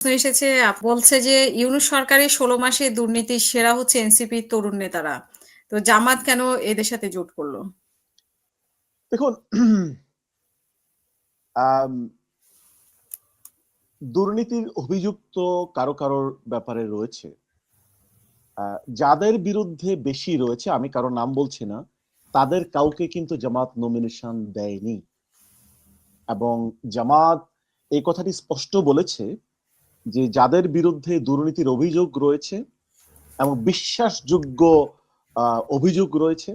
প্রশ্ন এসেছে বলছে যে ইউনূস সরকারের ১৬ মাসে দুর্নীতির সেরা হচ্ছে এনসিপির তরুণ নেতারা। তো জামাত কেন এদের সাথে জোট করল? দেখুন, আম দুর্নীতির অভিযুক্ত কারো কারোর ব্যাপারে রয়েছে। যাদের বিরুদ্ধে বেশি রয়েছে, আমি কারো নাম বলছি না, তাদের কাউকে কিন্তু জামাত নমিনেশন দেয়নি। এবং জামাত এই কথাটি স্পষ্ট বলেছে যে যাদের বিরুদ্ধে দুর্নীতির অভিযোগ রয়েছে এবং বিশ্বাসযোগ্য অভিযোগ রয়েছে,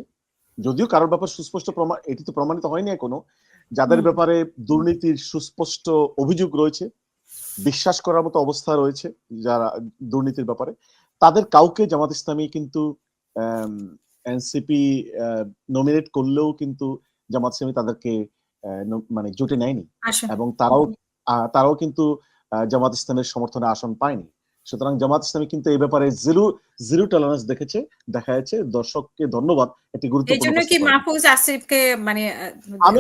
যদিও কারোর ব্যাপারে সুস্পষ্ট প্রমাণ, এটি তো প্রমাণিত হয়নি এখনো, যাদের ব্যাপারে দুর্নীতির সুস্পষ্ট অভিযোগ রয়েছে, বিশ্বাস করার মতো অবস্থা রয়েছে যারা দুর্নীতির ব্যাপারে, তাদের কাউকে জামাত ইসলামী কিন্তু এনসিপি নমিনেট করলেও কিন্তু জামাত ইসলামী তাদেরকে মানে জোটে নেয়নি এবং তারাও কিন্তু জামাত ইসলামের সমর্থনে আসন পায়নি। সুতরাং জামাত ইসলামী কিন্তু এই ব্যাপারে জিরো টলারেন্স দেখাচ্ছে। দর্শককে ধন্যবাদ, এটি গুরুত্বপূর্ণ এইজন্য কি প্রশ্ন করেন। মাহফুজ আসিফকে মানে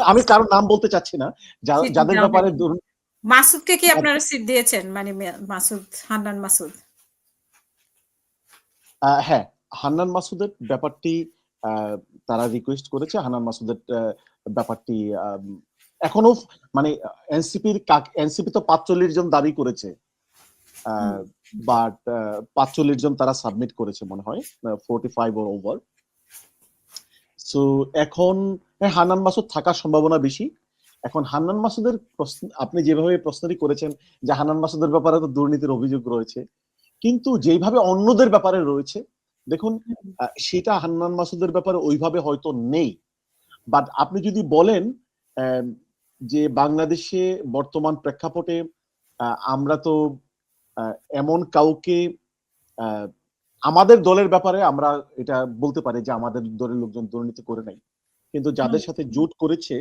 আমি কারোর নাম বলতে চাচ্ছি না, যাদের ব্যাপারে মাসুদকে কি আপনারা সিট দিয়েছেন? মানে মাসুদ, হান্নান মাসুদ? হ্যাঁ, হান্নান মাসুদের ব্যাপারটি তারা রিকোয়েস্ট করেছে। হান্নান মাসুদের ব্যাপারটি এখনো মানে এনসিপি তো ৪৫ জন দাবি করেছে, বাট ৪৫ জন তারা সাবমিট করেছে মনে হয়, 45 or ওভার। সো এখন হান্নান মাসুদ থাকার সম্ভাবনা বেশি। এখন হান্নান মাসুদের প্রশ্ন, আপনি যেভাবে প্রশ্নটি করেছেন যে হান্নান মাসুদের ব্যাপারে তো দুর্নীতির অভিযোগ রয়েছে, কিন্তু যেভাবে অন্যদের ব্যাপারে রয়েছে, দেখুন সেটা হান্নান মাসুদের ব্যাপারে ওইভাবে হয়তো নেই। বাট আপনি যদি বলেন যে বাংলাদেশে বর্তমান প্রেক্ষাপটে আমরা তো এমন কাউকে, আমাদের দলের ব্যাপারে আমরা এটা বলতে পারি যে আমাদের দলের লোকজন দুর্নীতি করে নাই, কিন্তু যাদের সাথে জোট করেছে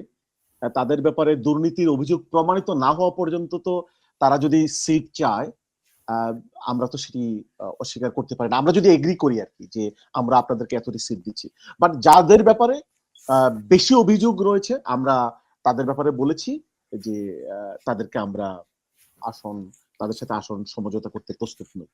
তাদের ব্যাপারে দুর্নীতির অভিযোগ প্রমাণিত না হওয়া পর্যন্ত তো তারা যদি সিট চায়, আমরা তো সেটি অস্বীকার করতে পারি না, আমরা যদি এগ্রি করি আর কি যে আমরা আপনাদেরকে এতটি সিট দিচ্ছি। বাট যাদের ব্যাপারে বেশি অভিযোগ রয়েছে, আমরা তাদের ব্যাপারে বলেছি যে তাদেরকে আমরা তাদের সাথে আসন সমঝোতা করতে প্রস্তুত নই।